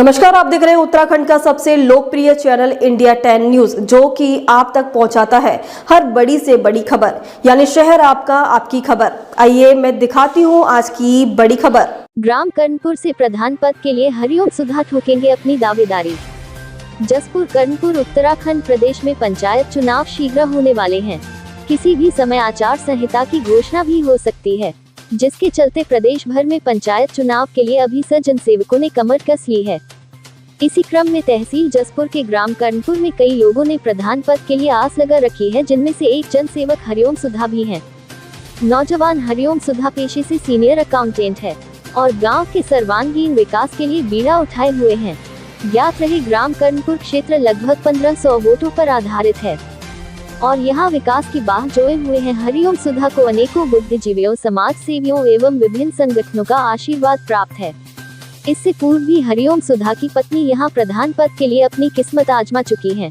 नमस्कार, आप देख रहे हैं उत्तराखंड का सबसे लोकप्रिय चैनल इंडिया 10 न्यूज, जो कि आप तक पहुंचाता है हर बड़ी से बड़ी खबर, यानी शहर आपका, आपकी खबर। आइए मैं दिखाती हूं आज की बड़ी खबर। ग्राम कर्णपुर से प्रधान पद के लिए हरिओम सुधा ठोकेंगे अपनी दावेदारी। जसपुर कर्णपुर उत्तराखंड प्रदेश में पंचायत चुनाव शीघ्र होने वाले हैं। किसी भी समय आचार संहिता की घोषणा भी हो सकती है, जिसके चलते प्रदेश भर में पंचायत चुनाव के लिए अभी से जनसेवकों ने कमर कस ली है। इसी क्रम में तहसील जसपुर के ग्राम कर्णपुर में कई लोगों ने प्रधान पद के लिए आस लगा रखी है, जिनमें से एक जनसेवक हरिओम सुधा भी हैं। नौजवान हरिओम सुधा पेशे से सीनियर अकाउंटेंट है और गांव के सर्वांगीण विकास के लिए बीड़ा उठाए हुए हैं। ज्ञात रहे, ग्राम कर्णपुर क्षेत्र लगभग 1500 वोटों पर आधारित है और यहाँ विकास की बाह जोए हुए हैं। हरिओम सुधा को अनेकों बुद्धिजीवियों, समाज सेवियों एवं विभिन्न संगठनों का आशीर्वाद प्राप्त है। इससे पूर्व भी हरिओम सुधा की पत्नी यहाँ प्रधान पद के लिए अपनी किस्मत आजमा चुकी हैं,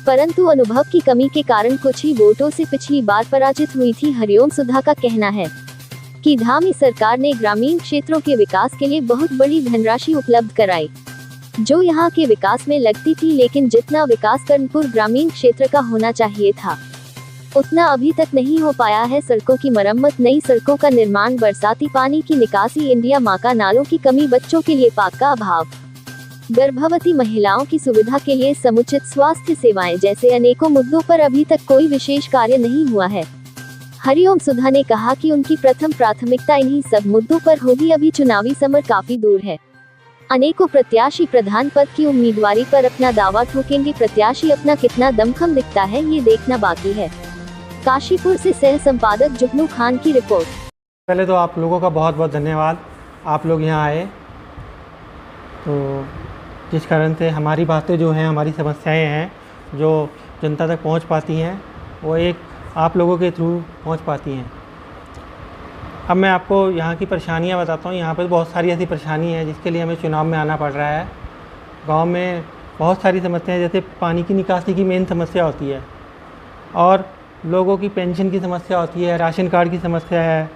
परंतु अनुभव की कमी के कारण कुछ ही वोटों से पिछली बार पराजित हुई थी। हरिओम सुधा का कहना है कि धामी सरकार ने ग्रामीण क्षेत्रों के विकास के लिए बहुत बड़ी धनराशि उपलब्ध कराई, जो यहाँ के विकास में लगती थी, लेकिन जितना विकास कर्णपुर ग्रामीण क्षेत्र का होना चाहिए था, उतना अभी तक नहीं हो पाया है। सड़कों की मरम्मत, नई सड़कों का निर्माण, बरसाती पानी की निकासी, इंडिया माँ का नालों की कमी, बच्चों के लिए पाक का अभाव, गर्भवती महिलाओं की सुविधा के लिए समुचित स्वास्थ्य सेवाएं जैसे अनेकों मुद्दों पर अभी तक कोई विशेष कार्य नहीं हुआ है। हरिओम सुधा ने कहा कि उनकी प्रथम प्राथमिकता इन्हीं सब मुद्दों पर होगी। अभी चुनावी समर काफी दूर है। अनेकों प्रत्याशी प्रधान पद की उम्मीदवारी पर अपना दावा ठोकेंगे। प्रत्याशी अपना कितना दमखम दिखता है, ये देखना बाकी है। काशीपुर से सह संपादक जुगनू खान की रिपोर्ट। पहले तो आप लोगों का बहुत बहुत धन्यवाद, आप लोग यहाँ आए, तो जिस कारण से हमारी बातें जो हैं, हमारी समस्याएं हैं जो जनता तक पहुँच पाती हैं, वो एक आप लोगों के थ्रू पहुँच पाती हैं। अब मैं आपको यहाँ की परेशानियाँ बताता हूँ। यहाँ पर बहुत सारी ऐसी परेशानी है जिसके लिए हमें चुनाव में आना पड़ रहा है। गांव में बहुत सारी समस्याएं, जैसे पानी की निकासी की मेन समस्या होती है, और लोगों की पेंशन की समस्या होती है, राशन कार्ड की समस्या है,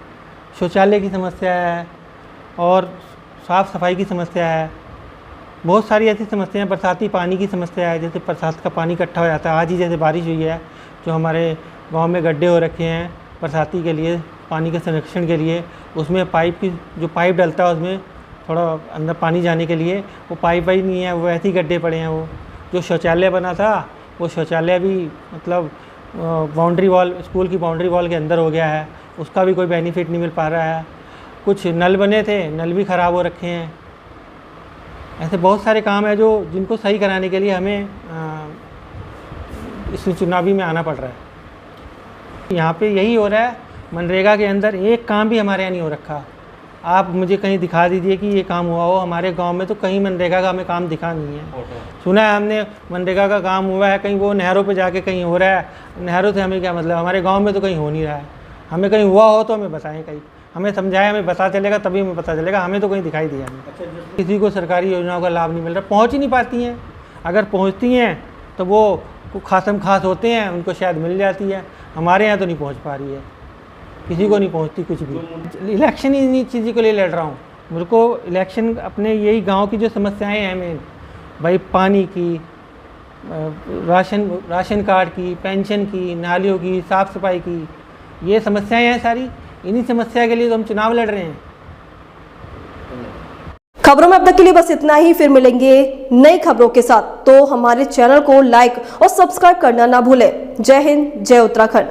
शौचालय की समस्या है, और साफ़ सफाई की समस्या है। बहुत सारी ऐसी समस्याएं, बरसाती पानी की समस्या है, जैसे बरसात का पानी इकट्ठा हो जाता है। आज ही जैसे बारिश हुई है, जो हमारे गाँव में गड्ढे हो रखे हैं बरसाती के लिए, पानी के संरक्षण के लिए, उसमें पाइप की जो पाइप डलता है उसमें थोड़ा अंदर पानी जाने के लिए वो पाइप ही नहीं है, वो ऐसे ही गड्ढे पड़े हैं। वो जो शौचालय बना था, वो शौचालय भी मतलब बाउंड्री वॉल, स्कूल की बाउंड्री वॉल के अंदर हो गया है, उसका भी कोई बेनिफिट नहीं मिल पा रहा है। कुछ नल बने थे, नल भी ख़राब हो रखे हैं। ऐसे बहुत सारे काम हैं जो जिनको सही कराने के लिए हमें इस चुनावी में आना पड़ रहा है। यहाँ पे यही हो रहा है, मनरेगा के अंदर एक काम भी हमारे यहाँ नहीं हो रखा। आप मुझे कहीं दिखा दीजिए कि ये काम हुआ हो। हमारे गांव में तो कहीं मनरेगा का हमें काम दिखा नहीं है। सुना है हमने मनरेगा का काम हुआ है, कहीं वो नहरों पे जाके कहीं हो रहा है। नहरों से हमें क्या मतलब, हमारे गांव में तो कहीं हो नहीं रहा है। हमें कहीं हुआ हो तो हमें बताएं, कहीं हमें समझाएं, हमें पता चलेगा, तभी हमें पता चलेगा। हमें तो कहीं दिखाई दिया नहीं। किसी को सरकारी योजनाओं का लाभ नहीं मिल रहा, पहुँच ही नहीं पाती हैं। अगर पहुँचती हैं तो वो खासम खास होते हैं, उनको शायद मिल जाती है। हमारे यहाँ तो नहीं पहुँच पा रही है, किसी को नहीं पहुंचती कुछ भी। इलेक्शन ही इन्हीं चीज़ों के लिए लड़ रहा हूँ। मेरे को इलेक्शन अपने यही गांव की जो समस्याएं हैं मेन, भाई पानी की, राशन कार्ड की, पेंशन की, नालियों की, साफ़ सफाई की, ये समस्याएं हैं सारी। इन्हीं समस्या के लिए तो हम चुनाव लड़ रहे हैं। खबरों में अब तक के लिए बस इतना ही। फिर मिलेंगे नई खबरों के साथ, तो हमारे चैनल को लाइक और सब्सक्राइब करना ना भूलें। जय हिंद, जय उत्तराखंड।